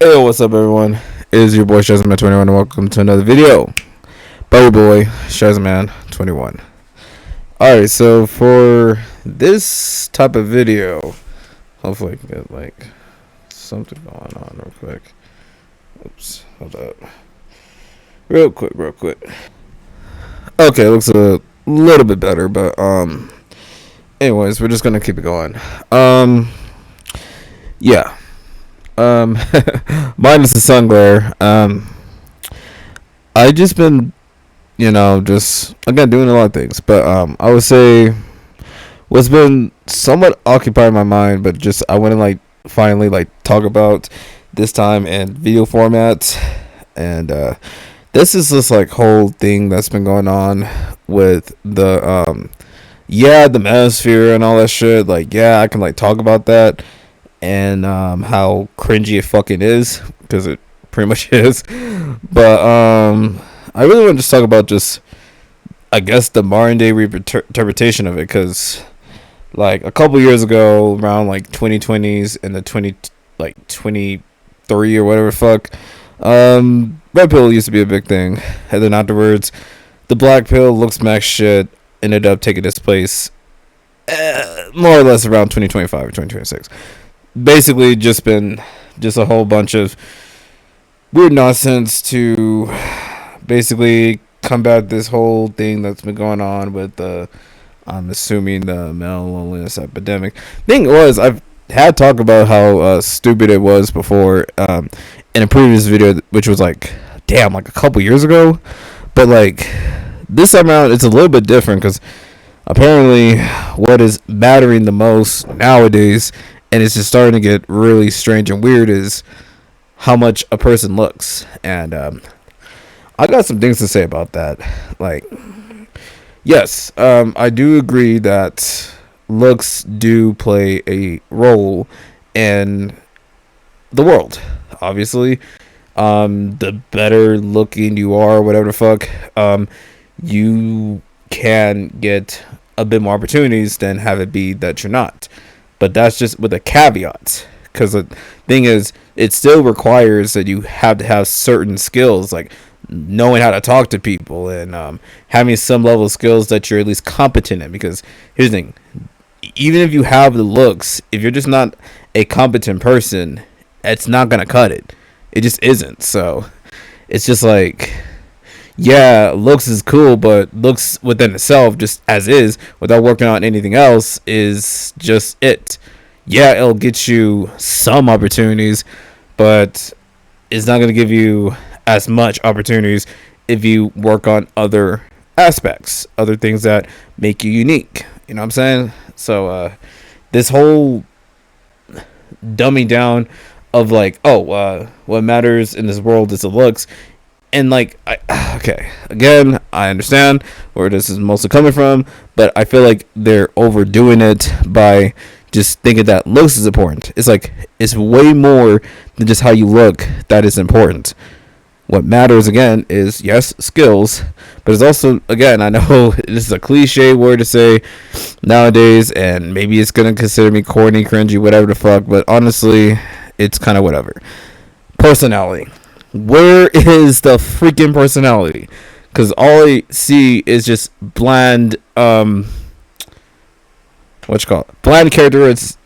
Hey, what's up, everyone? It is your boy Shazman21, and welcome to another video by your boy Shazman21. Alright, so for this type of video, hopefully I can get like something going on real quick. Oops, hold up. Real quick. Okay, looks a little bit better, but anyways, we're just gonna keep it going. Yeah. Minus the sun glare. I just been, just again doing a lot of things, but I would say what's been somewhat occupying my mind, but just I want to finally talk about this time in video format, and this is this whole thing that's been going on with the the manosphere and all that shit. I can talk about that and how cringy it fucking is, because it pretty much is. But I really want to just talk about I guess the modern day interpretation of it, because a couple years ago, around 2020s and the 23 or whatever fuck, red pill used to be a big thing, and then afterwards the Blackpill Looksmaxxing shit ended up taking its place, more or less around 2025 or 2026. Basically just been a whole bunch of weird nonsense to basically combat this whole thing that's been going on with I'm assuming the male loneliness epidemic. Thing was, I've had talk about how stupid it was before in a previous video, which was a couple years ago, but this time around it's a little bit different, because apparently what is mattering the most nowadays, and it's just starting to get really strange and weird, is how much a person looks. And I got some things to say about that. Yes, I do agree that looks do play a role in the world. Obviously, the better looking you are, whatever the fuck, you can get a bit more opportunities than have it be that you're not. But that's just with a caveat, because the thing is, it still requires that you have to have certain skills, like knowing how to talk to people, and having some level of skills that you're at least competent in. Because here's the thing, even if you have the looks, if you're just not a competent person, it's not going to cut it. It just isn't. So it's just looks is cool, but looks within itself, just as is, without working on anything else, is just it. Yeah, it'll get you some opportunities, but it's not going to give you as much opportunities if you work on other aspects, other things that make you unique. You know what I'm saying? So this whole dumbing down of what matters in this world is the looks. And okay, again, I understand where this is mostly coming from, but I feel like they're overdoing it by just thinking that looks is important. It's way more than just how you look that is important. What matters, again, is, yes, skills, but it's also, again, I know this is a cliche word to say nowadays, and maybe it's gonna consider me corny, cringy, whatever the fuck, but honestly, it's kind of whatever. Personality. Where is the freaking personality? Because all I see is just bland, bland characterizations.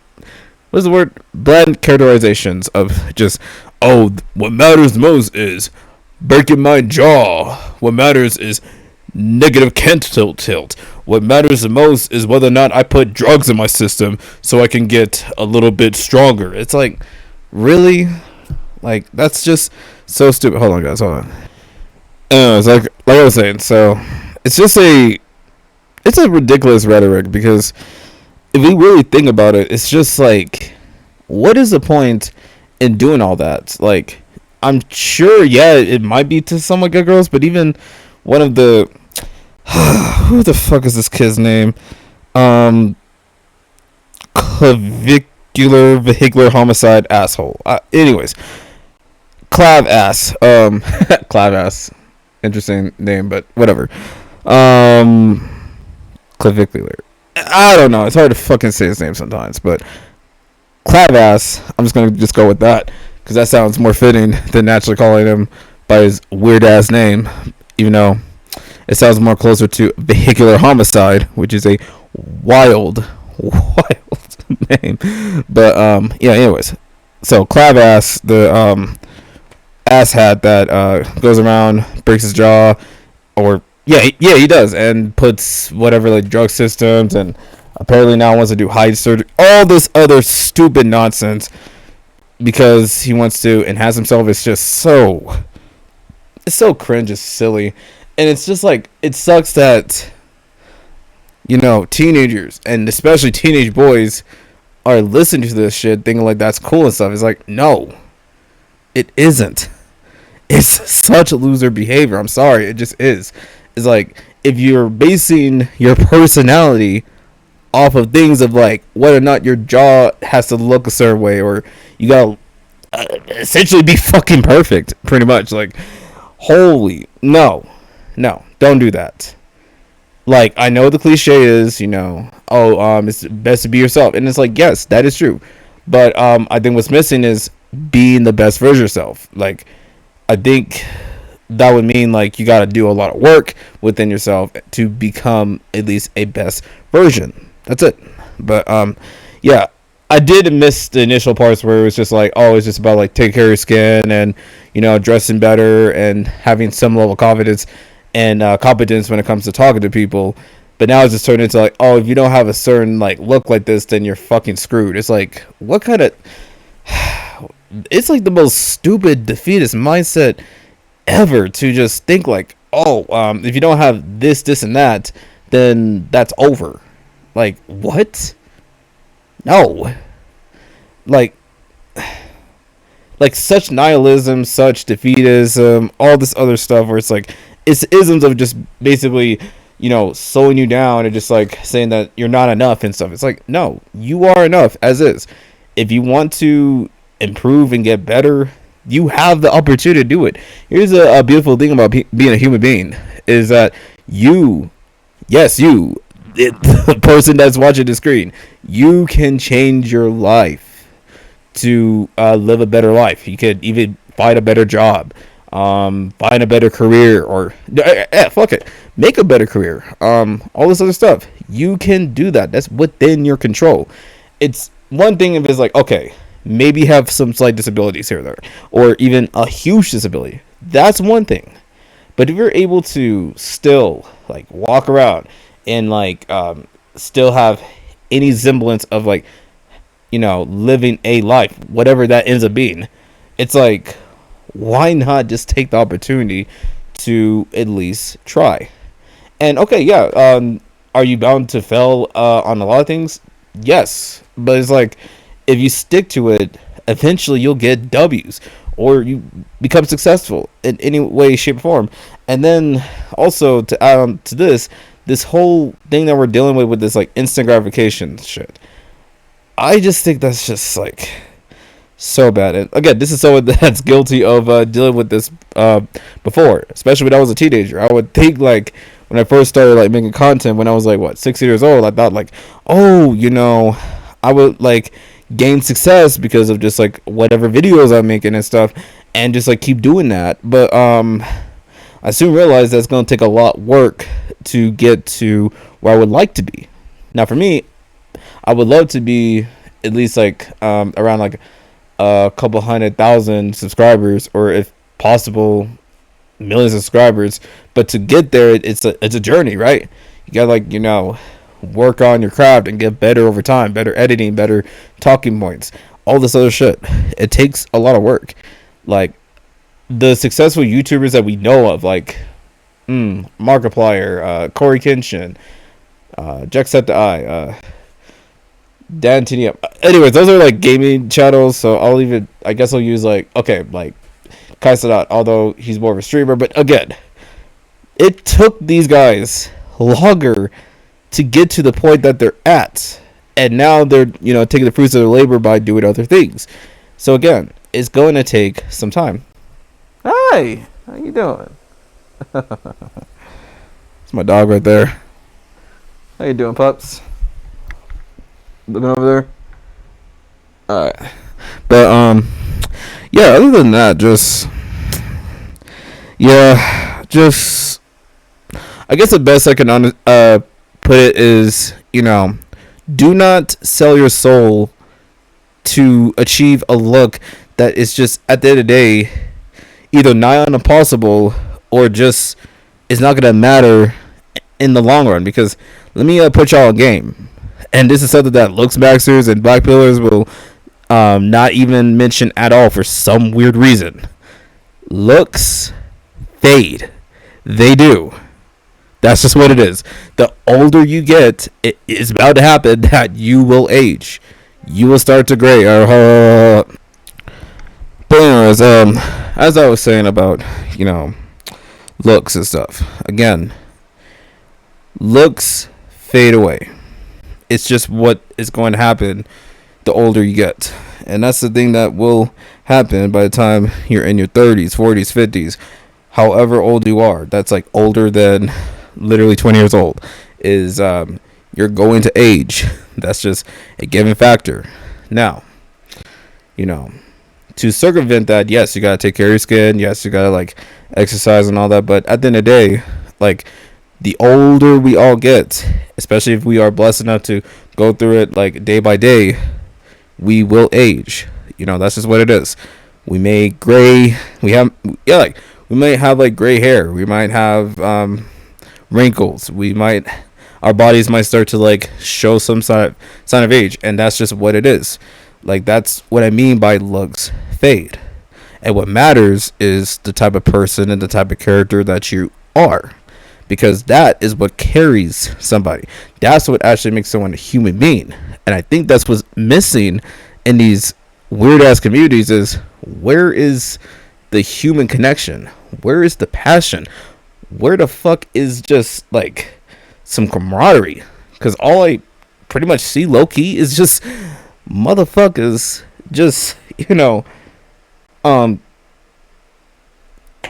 What's the word? Bland characterizations of just, what matters most is breaking my jaw. What matters is negative tilt. What matters the most is whether or not I put drugs in my system so I can get a little bit stronger. It's really? That's just so stupid. Hold on, guys. Hold on. Anyways, like I was saying, so it's a ridiculous rhetoric, because if we really think about it, it's just what is the point in doing all that? I'm sure, it might be to somewhat good girls, but even one of the who the fuck is this kid's name? Vehicular homicide asshole. Anyways. Clav ass. Interesting name, but whatever. Clavicular. I don't know. It's hard to fucking say his name sometimes, but Clav ass. I'm just gonna go with that. because that sounds more fitting than naturally calling him by his weird ass name, even though it sounds more closer to vehicular homicide, which is a wild name. But yeah. Anyways, so Clavass, the asshat that goes around, breaks his jaw, or he does, and puts whatever like drug systems, and apparently now wants to do hide surgery, all this other stupid nonsense because he wants to enhance himself. It's just it's so cringe, it's silly, and it's just like, it sucks that, you know, teenagers and especially teenage boys are listening to this shit thinking like that's cool and stuff. It's like, no, it isn't. It's such loser behavior. I'm sorry, it just is. It's like, if you're basing your personality off of things of like whether or not your jaw has to look a certain way, or you gotta essentially be fucking perfect, pretty much, like, holy no, don't do that. Like, I know the cliche is, you know, it's best to be yourself, and it's like, yes, that is true, but I think what's missing is being the best version of yourself. Like, I think that would mean like you got to do a lot of work within yourself to become at least a best version. That's it. But yeah, I did miss the initial parts where it was just like, oh, it's just about like taking care of your skin and, you know, dressing better and having some level of confidence and competence when it comes to talking to people. But now it's just turned into like, oh, if you don't have a certain like look like this, then you're fucking screwed. It's like, what kind of it's like the most stupid defeatist mindset ever to just think like, oh, if you don't have this and that, then that's over. Like, what? No. Like such nihilism, such defeatism, all this other stuff where it's like, it's isms of just basically, you know, slowing you down and just like saying that you're not enough and stuff. It's like, no, you are enough as is. If you want to improve and get better, you have the opportunity to do it. Here's a beautiful thing about being a human being is that the person that's watching the screen, you can change your life to live a better life. You could even find a better job, find a better career, or fuck it, make a better career, all this other stuff. You can do that. That's within your control. It's one thing if it's like, okay, maybe have some slight disabilities here or there, or even a huge disability. That's one thing. But if you're able to still like walk around and like still have any semblance of like, you know, living a life, whatever that ends up being, it's like, why not just take the opportunity to at least try? And okay, yeah, are you bound to fail on a lot of things? Yes, but it's like, if you stick to it, eventually you'll get W's, or you become successful in any way, shape, or form. And then also to add on to this whole thing that we're dealing with this like instant gratification shit, I just think that's just like so bad. And again, this is someone that's guilty of dealing with this before, especially when I was a teenager. I would think like, when I first started like making content when I was like 6 years old, I thought like, oh, you know, I would like gain success because of just like whatever videos I'm making and stuff, and just like keep doing that. But I soon realized that's gonna take a lot of work to get to where I would like to be. Now for me, I would love to be at least like around like a couple 100,000 subscribers, or if possible millions of subscribers. But to get there, it's a journey, right? You gotta like, you know, work on your craft and get better over time, better editing, better talking points, all this other shit. It takes a lot of work. Like the successful YouTubers that we know of, like Markiplier, Corey Kenshin, Jacksepticeye, Dan Tinian. Anyways, those are like gaming channels, so I guess I'll use like, okay, like Kaisadat, although he's more of a streamer. But again, it took these guys longer to get to the point that they're at, and now they're, you know, taking the fruits of their labor by doing other things. So again, it's going to take some time. Hi, how you doing? It's my dog right there. How you doing, pups? Looking over there. All right, but Yeah, other than that, just yeah, just I guess the best I can put it is, do not sell your soul to achieve a look that is just at the end of the day either nigh on impossible or just is not gonna matter in the long run. Because let me put y'all on game, and this is something that Looksmaxxers and Blackpillers will not even mention at all for some weird reason. Looks fade. They do. That's just what it is. The older you get, it is about to happen that you will age. You will start to gray. But anyways, as I was saying about, looks and stuff. Again, looks fade away. It's just what is going to happen the older you get. And that's the thing that will happen by the time you're in your 30s, 40s, 50s. However old you are. That's like older than literally 20 years old. Is you're going to age. That's just a given factor. Now, to circumvent that, yes, you gotta take care of your skin. Yes, you gotta like exercise and all that. But at the end of the day, like the older we all get, especially if we are blessed enough to go through it like day by day, we will age. That's just what it is. We may gray. We may have like gray hair. We might have wrinkles. Our bodies might start to like show some sign of age, and that's just what it is. Like that's what I mean by looks fade. And what matters is the type of person and the type of character that you are, because that is what carries somebody. That's what actually makes someone a human being. And I think that's what's missing in these weird ass communities is, where is the human connection? Where is the passion? Where the fuck is just like some camaraderie? Because all I pretty much see low key is just motherfuckers just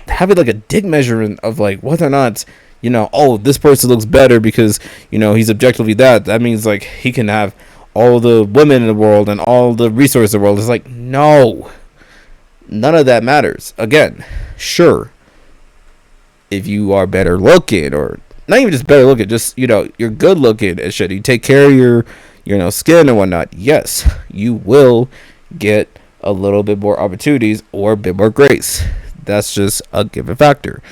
having like a dick measurement of like whether or not this person looks better because he's objectively that means like he can have all the women in the world and all the resources in the world. It's like, no, none of that matters. Again, sure, if you are better looking, or not even just better looking, just you're good looking and shit, you take care of your skin and whatnot, yes, you will get a little bit more opportunities or a bit more grace. That's just a given factor.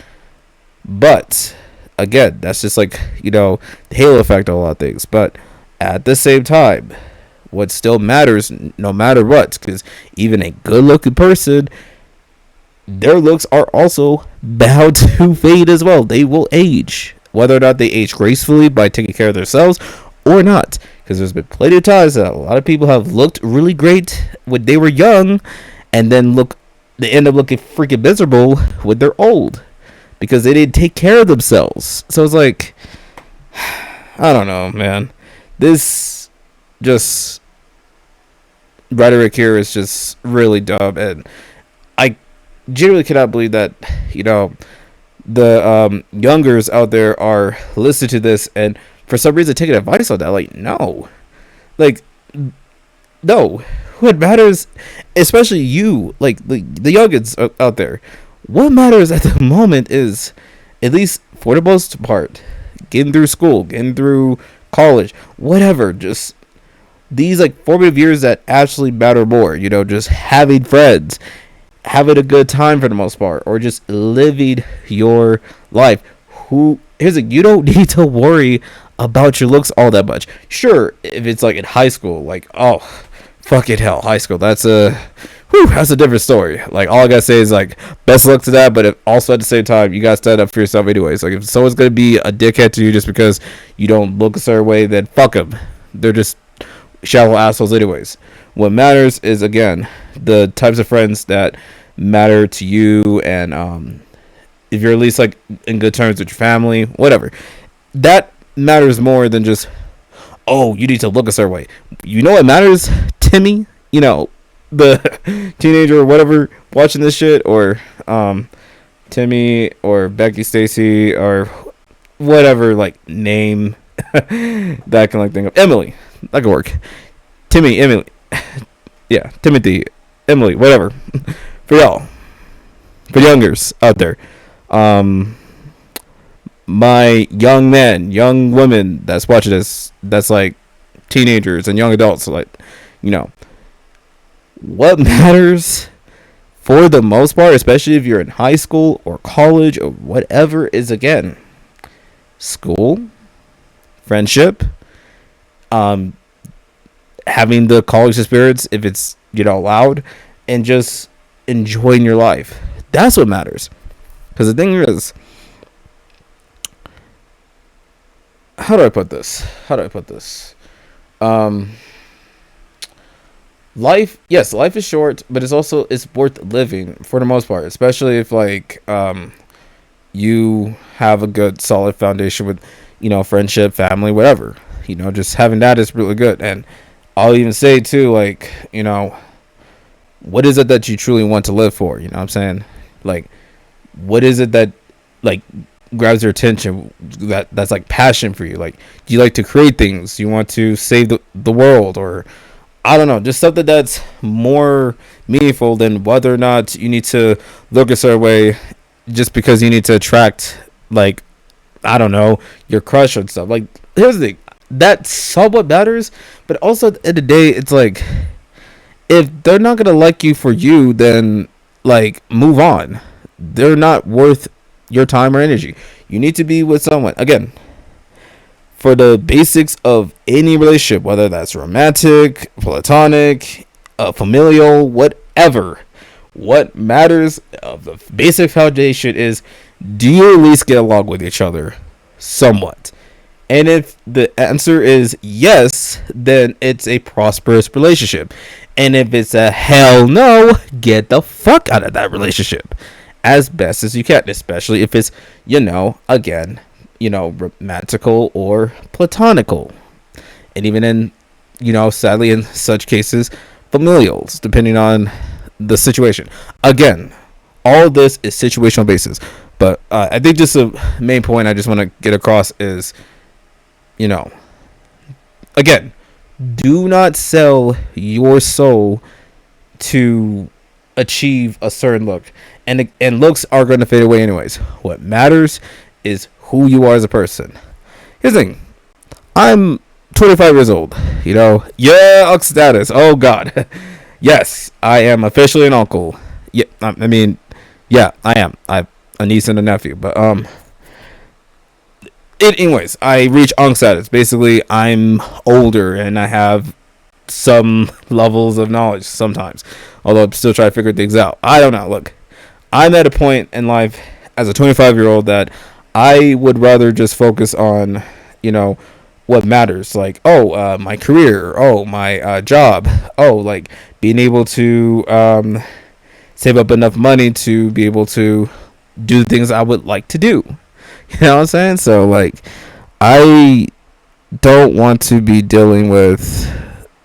But again, that's just like the halo effect on a lot of things. But at the same time, what still matters no matter what, because even a good looking person, their looks are also bound to fade as well. They will age, whether or not they age gracefully by taking care of themselves or not. Because there's been plenty of times that a lot of people have looked really great when they were young, and then they end up looking freaking miserable when they're old because they didn't take care of themselves. So it's like, I don't know, man. This just rhetoric here is just really dumb, and I genuinely cannot believe that the youngers out there are listening to this and for some reason taking advice on that. Like, no. What matters, especially you, like the youngins out there, what matters at the moment is, at least for the most part, getting through school, getting through college, whatever. Just these like formative years that actually matter more. Just having friends, having a good time for the most part, or just living your life. You don't need to worry about your looks all that much. Sure, if it's like in high school, like, oh, fucking hell, high school, that's a different story. Like, all I gotta say is like, best luck to that, but also at the same time, you gotta stand up for yourself anyways. Like, if someone's gonna be a dickhead to you just because you don't look a certain way, then fuck them. They're just shallow assholes anyways. What matters is, again, the types of friends that matter to you, and if you're at least like in good terms with your family, whatever, that matters more than just, oh, you need to look a certain way. What matters, Timmy, the teenager or whatever watching this shit, or Timmy or Becky, Stacy, or whatever like name that I can like think of. Emily, that could work. Timmy, Emily, yeah, Timothy, Emily, whatever. For y'all, for youngers out there, um, my young men, young women that's watching this, that's like teenagers and young adults, like, you know, what matters for the most part, especially if you're in high school or college or whatever, is again school, friendship, um, having the college experience if it's, you know, allowed, and just enjoying your life. That's what matters. Because the thing is, how do I put this? Um, life, yes, life is short, but it's worth living for the most part, especially if like you have a good solid foundation with, you know, friendship, family, whatever. You know, just having that is really good. And I'll even say too, like, you know, what is it that you truly want to live for? You know what I'm saying? Like, what is it that like grabs your attention, that's like passion for you? Like, do you like to create things? Do you want to save the world? Or I don't know, just something that's more meaningful than whether or not you need to look a certain way just because you need to attract, like, I don't know, your crush and stuff. Like, here's the thing, that somewhat matters, but also at the end of the day, it's like, if they're not gonna like you for you, then like move on. They're not worth your time or energy. You need to be with someone, again, for the basics of any relationship, whether that's romantic, platonic, familial, whatever. What matters of the basic foundation is, do you at least get along with each other somewhat? And if the answer is yes, then it's a prosperous relationship. And if it's a hell no, get the fuck out of that relationship as best as you can, especially if it's, you know, again, you know, romantical or platonical. And even in, you know, sadly in such cases, familials, depending on the situation. Again, all of this is situational basis. But I think just the main point I just want to get across is, you know, again, do not sell your soul to achieve a certain look. And looks are going to fade away anyways. What matters is who you are as a person. Here's the thing. I'm 25 years old. You know, yeah, uncle status. Oh, God. Yes, I am officially an uncle. Yeah, I mean, yeah, I am. I have a niece and a nephew. But, anyways, I reach uncle status. Basically, I'm older and I have some levels of knowledge sometimes. Although I'm still trying to figure things out. I don't know. Look, I'm at a point in life as a 25-year-old that I would rather just focus on, you know, what matters. Like, my career. My job. Like being able to save up enough money to be able to do the things I would like to do. You know what I'm saying? So, like, I don't want to be dealing with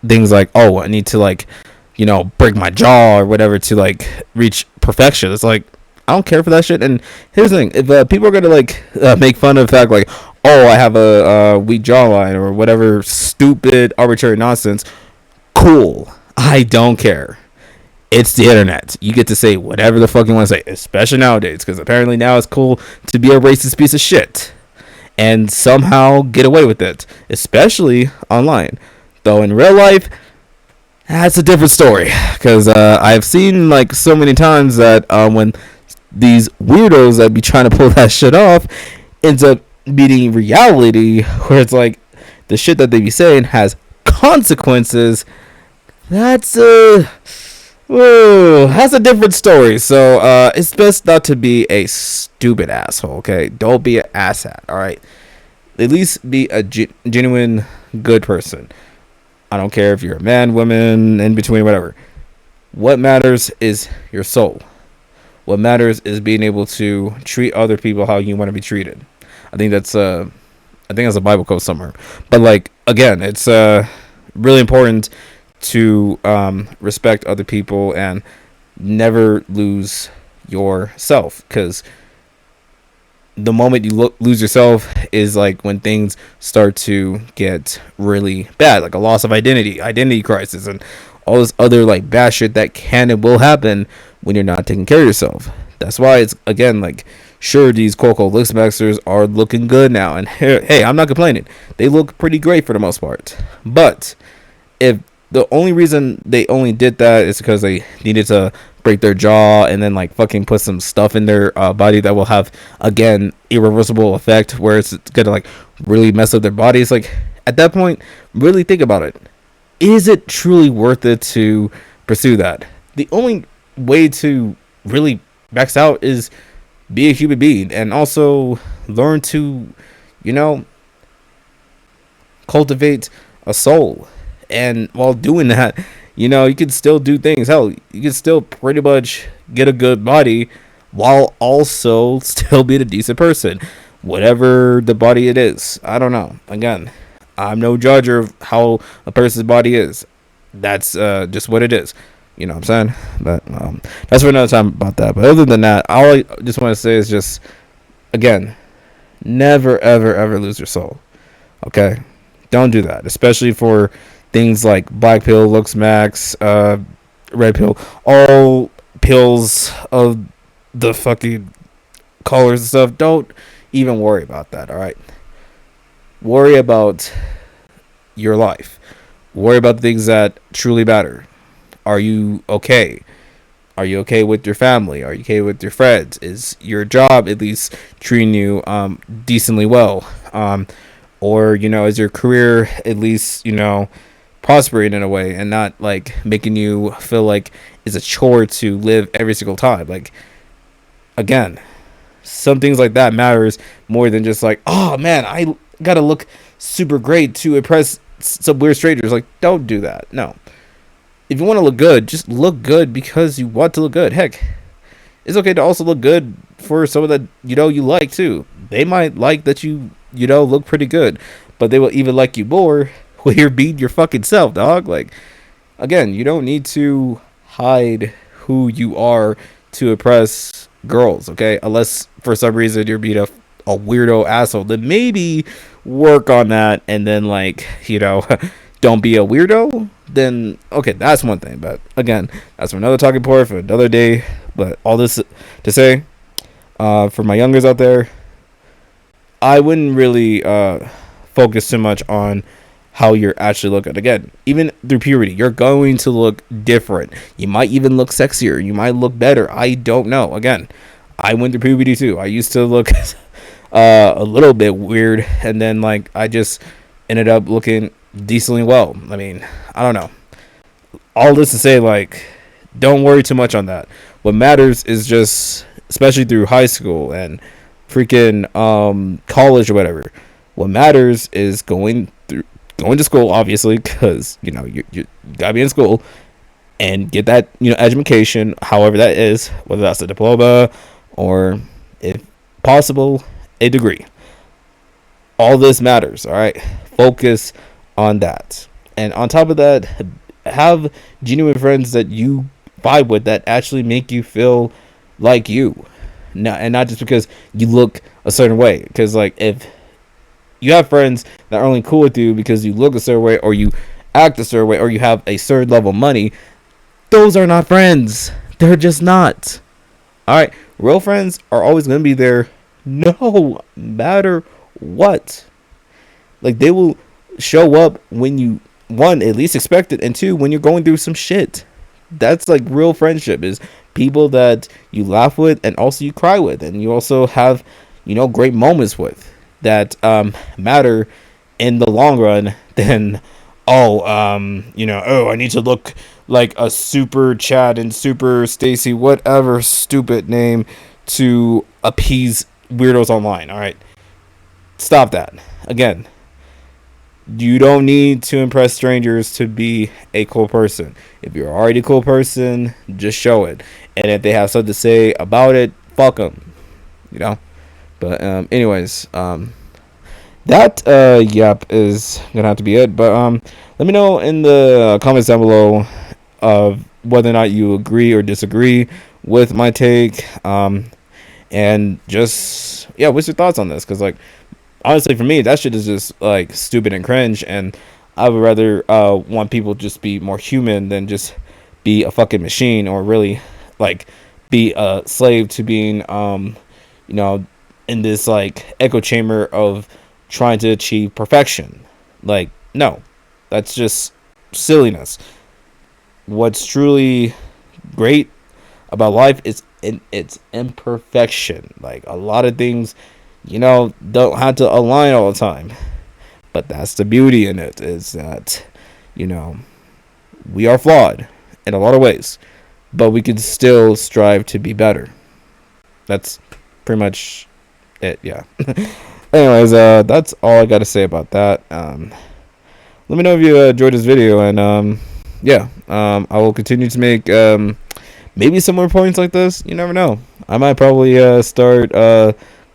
things like, I need to, like, you know, break my jaw or whatever to, like, reach perfection. It's like, I don't care for that shit. And here's the thing. If people are going to, like, make fun of the fact, like, I have a weak jawline or whatever stupid, arbitrary nonsense, cool. I don't care. It's the internet. You get to say whatever the fuck you want to say, especially nowadays, because apparently now it's cool to be a racist piece of shit and somehow get away with it, especially online. Though in real life, that's a different story, because I've seen like so many times that when these weirdos that be trying to pull that shit off ends up beating reality, where it's like the shit that they be saying has consequences. That's that's a different story. So it's best not to be a stupid asshole, okay? Don't be an asshat, alright? At least be a genuine good person. I don't care if you're a man, woman, in between, whatever. What matters is your soul. What matters is being able to treat other people how you want to be treated. I think that's a Bible quote somewhere. But like, again, it's really important to respect other people and never lose yourself, because the moment you lose yourself is like when things start to get really bad, like a loss of identity crisis, and all this other like bad shit that can and will happen when you're not taking care of yourself. That's why it's, again, like, sure, these quote-unquote Looksmaxxers are looking good now, and hey, I'm not complaining. They look pretty great for the most part. But if the only reason they only did that is because they needed to break their jaw and then like fucking put some stuff in their body that will have, again, irreversible effect where it's gonna like really mess up their bodies, like, at that point, really think about it. Is it truly worth it to pursue that? The only way to really max out is be a human being and also learn to, you know, cultivate a soul. And while doing that, you know, you can still do things. Hell, you can still pretty much get a good body while also still being a decent person, whatever the body it is. I don't know. Again, I'm no judger of how a person's body is. That's just what it is. You know what I'm saying? But that's for another time about that. But other than that, all I just want to say is just, again, never, ever, ever lose your soul. Okay? Don't do that. Especially for things like Blackpill, Looksmaxxing, Red Pill. All pills of the fucking colors and stuff. Don't even worry about that, alright? Worry about your life. Worry about the things that truly matter. Are you okay? Are you okay with your family? Are you okay with your friends? Is your job at least treating you decently well? Or, you know, is your career at least, you know, prospering in a way and not like making you feel like it's a chore to live every single time? Like, again, some things like that matters more than just like, oh man, I gotta look super great to impress some weird strangers. Like, don't do that. No. If you want to look good, just look good because you want to look good. Heck, it's okay to also look good for someone that, you know, you like too. They might like that you know, look pretty good, but they will even like you more when you're being your fucking self, dog. Like, again, you don't need to hide who you are to impress girls, okay? Unless for some reason you're being a weirdo asshole, then maybe work on that and then, like, you know, don't be a weirdo. Then okay, that's one thing. But again, that's for another talking point for another day. But all this to say, for my youngers out there, I wouldn't really focus too much on how you're actually looking. Again, even through puberty, you're going to look different. You might even look sexier. You might look better. I don't know. Again, I went through puberty too. I used to look a little bit weird, and then like I just ended up looking decently well. I mean, I don't know. All this to say, like, don't worry too much on that. What matters is just, especially through high school and freaking college or whatever, what matters is going to school, obviously, because, you know, you gotta be in school and get that, you know, education, however that is, whether that's a diploma or, if possible, a degree. All this matters, all right? Focus on that. And on top of that, have genuine friends that you vibe with, that actually make you feel like you. And not just because you look a certain way. Because, like, if you have friends that are only cool with you because you look a certain way, or you act a certain way, or you have a certain level of money, those are not friends. They're just not. Alright? Real friends are always going to be there no matter what. Like, they will show up when you, one, at least expect it, and two, when you're going through some shit. That's like real friendship, is people that you laugh with and also you cry with, and you also have, you know, great moments with, that matter in the long run than, you know, oh, I need to look like a super Chad and super Stacy, whatever stupid name, to appease weirdos online. All right, stop that. Again, you don't need to impress strangers to be a cool person. If you're already a cool person, just show it. And if they have something to say about it, fuck them. You know? But anyways, that yep is gonna have to be it. But let me know in the comments down below of whether or not you agree or disagree with my take. And just, yeah, what's your thoughts on this? Because, like, honestly, for me, that shit is just like stupid and cringe, and I would rather want people just be more human than just be a fucking machine, or really like be a slave to being you know, in this like echo chamber of trying to achieve perfection. Like, no, that's just silliness. What's truly great about life is in its imperfection. Like, a lot of things, you know, don't have to align all the time, but that's the beauty in it, is that, you know, we are flawed in a lot of ways, but we can still strive to be better. That's pretty much it. Yeah. Anyways, that's all I got to say about that. Let me know if you enjoyed this video, and I will continue to make maybe some more points like this. You never know. I might probably start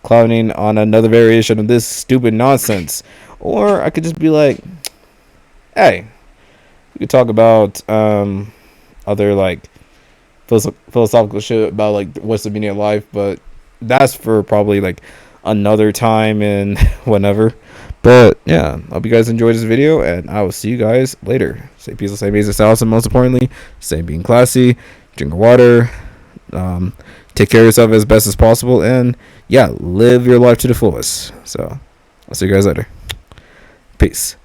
clowning on another variation of this stupid nonsense, or I could just be like, hey, we could talk about other like philosophical shit about like what's the meaning of life, but that's for probably like another time and whenever. But yeah, I hope you guys enjoyed this video, and I will see you guys later. Stay peaceful, stay amazing, stay awesome. Most importantly, stay being classy, drink your water, take care of yourself as best as possible, and yeah, live your life to the fullest. So I'll see you guys later. Peace.